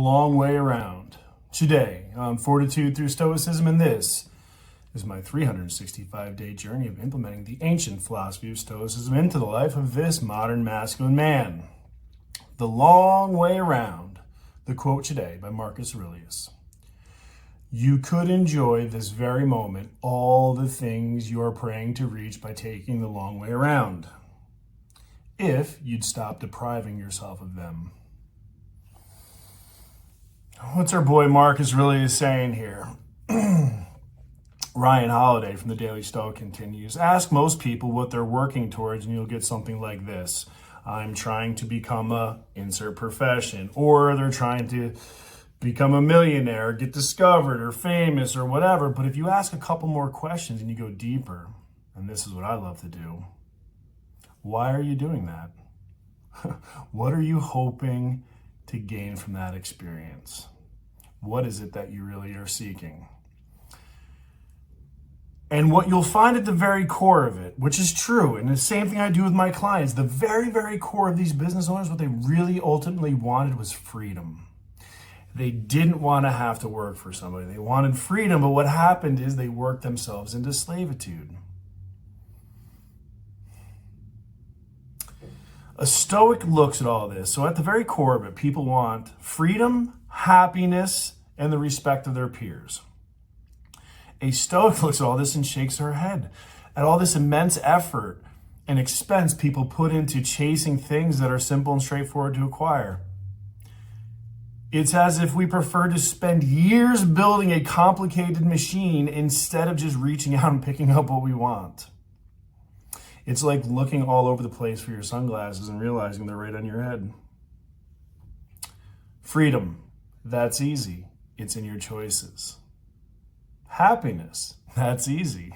long way around. Today on Fortitude Through Stoicism, and this is my 365-day journey of implementing the ancient philosophy of Stoicism into the life of this modern masculine man. The long way around. The quote today by Marcus Aurelius. You could enjoy this very moment all the things you are praying to reach by taking the long way around, if you'd stop depriving yourself of them. What's our boy Marcus Aurelius saying here? Ryan Holiday from the Daily Stoic continues, ask most people what they're working towards and you'll get something like this. I'm trying to become a insert profession, or they're trying to become a millionaire, get discovered or famous or whatever. But if you ask a couple more questions and you go deeper, and this is what I love to do, why are you doing that? What are you hoping to gain from that experience? What is it that you really are seeking? And what you'll find at the very core of it, which is true, and the same thing I do with my clients, the very, very core of these business owners, what they really ultimately wanted was freedom. They didn't want to have to work for somebody. They wanted freedom, but what happened is they worked themselves into slavitude. A Stoic looks at all this. So at the very core of it, people want freedom, happiness, and the respect of their peers. A Stoic looks at all this and shakes her head at all this immense effort and expense people put into chasing things that are simple and straightforward to acquire. It's as if we prefer to spend years building a complicated machine instead of just reaching out and picking up what we want. It's like looking all over the place for your sunglasses and realizing they're right on your head. Freedom, that's easy. It's in your choices. Happiness, that's easy.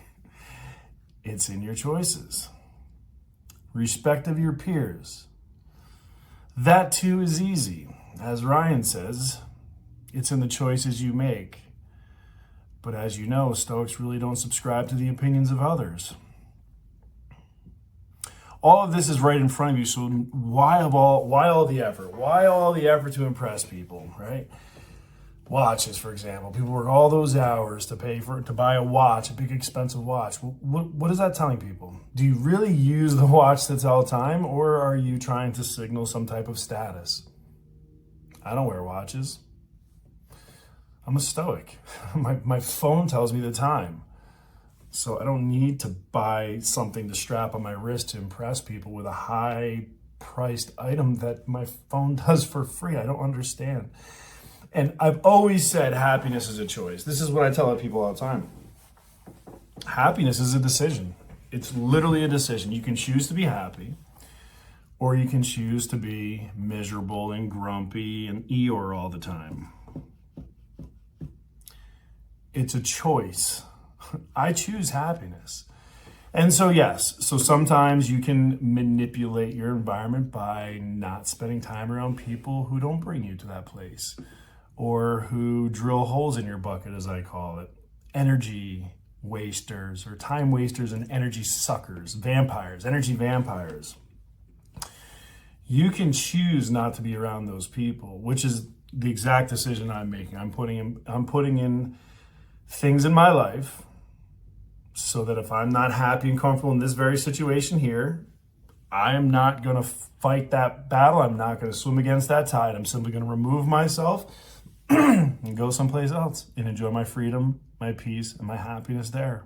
It's in your choices. Respect of your peers, that too is easy. As Ryan says, it's in the choices you make. But as you know, Stoics really don't subscribe to the opinions of others. All of this is right in front of you, so why all the effort? Why all the effort to impress people, right? Watches, for example. People work all those hours to buy a watch, a big expensive watch. What is that telling people? Do you really use the watch that's all the time, or are you trying to signal some type of status? I don't wear watches. I'm a Stoic. My phone tells me the time. So I don't need to buy something to strap on my wrist to impress people with a high-priced item that my phone does for free. I don't understand. And I've always said happiness is a choice. This is what I tell people all the time. Happiness is a decision. It's literally a decision. You can choose to be happy, or you can choose to be miserable and grumpy and Eeyore all the time. It's a choice. I choose happiness. And so yes, so sometimes you can manipulate your environment by not spending time around people who don't bring you to that place, or who drill holes in your bucket, as I call it. Energy wasters, or time wasters, and energy suckers, vampires, energy vampires. You can choose not to be around those people, which is the exact decision I'm making. I'm putting in things in my life so that if I'm not happy and comfortable in this very situation here, I am not going to fight that battle. I'm not going to swim against that tide. I'm simply going to remove myself and go someplace else and enjoy my freedom, my peace, and my happiness there.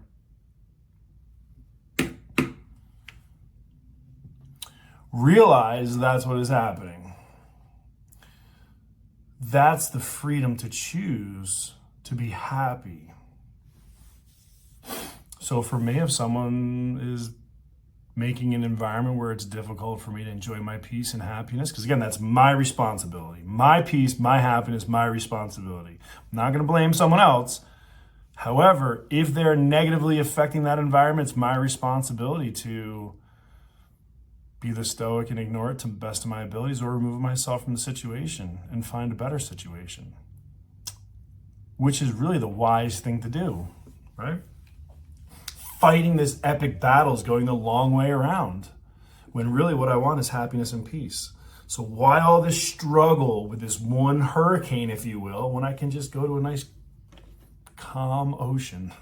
Realize that's what is happening. That's the freedom to choose to be happy. So for me, if someone is making an environment where it's difficult for me to enjoy my peace and happiness, because again, that's my responsibility. My peace, my happiness, my responsibility. I'm not going to blame someone else. However, if they're negatively affecting that environment, it's my responsibility to be the Stoic and ignore it to the best of my abilities, or remove myself from the situation and find a better situation, which is really the wise thing to do, right? Fighting this epic battle is going the long way around, when really what I want is happiness and peace. So why all this struggle with this one hurricane, if you will, when I can just go to a nice calm ocean?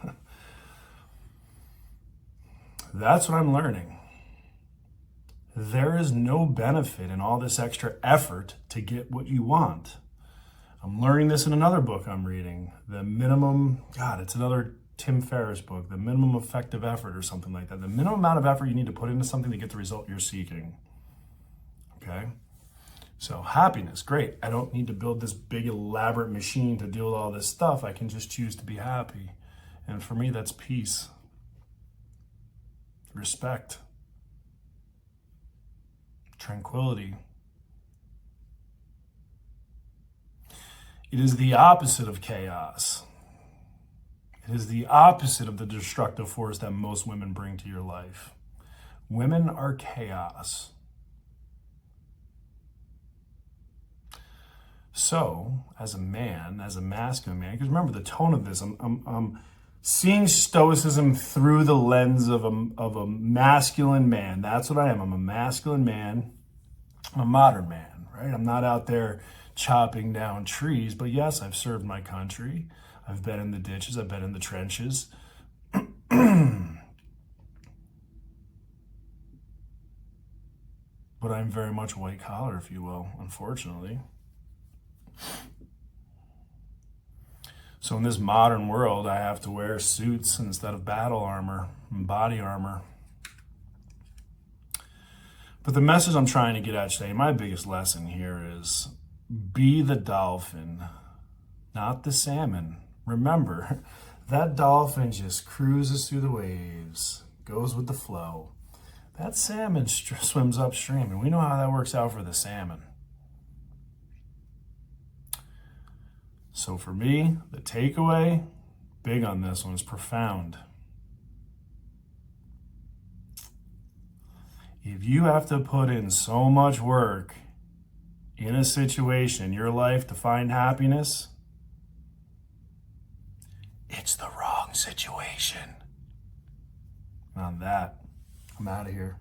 That's what I'm learning. There is no benefit in all this extra effort to get what you want. I'm learning this in another book I'm reading. The minimum, it's another Tim Ferriss book, The Minimum Effective Effort or something like that. The minimum amount of effort you need to put into something to get the result you're seeking. Okay? So happiness, great. I don't need to build this big elaborate machine to deal with all this stuff. I can just choose to be happy. And for me, that's peace, respect, tranquility. It is the opposite of chaos. It is the opposite of the destructive force that most women bring to your life. Women are chaos. So, as a man, as a masculine man, because remember the tone of this, I'm seeing Stoicism through the lens of a masculine man. That's what I am. I'm a masculine man. I'm a modern man, right? I'm not out there chopping down trees, but yes, I've served my country. I've been in the ditches. I've been in the trenches. But I'm very much white collar, if you will, unfortunately. So in this modern world, I have to wear suits instead of battle armor and body armor. But the message I'm trying to get at today, my biggest lesson here is be the dolphin, not the salmon. Remember, that dolphin just cruises through the waves, goes with the flow. That salmon swims upstream, and we know how that works out for the salmon. So for me, the takeaway, big on this one, is profound. If you have to put in so much work in a situation in your life to find happiness, it's the wrong situation. On that, I'm out of here.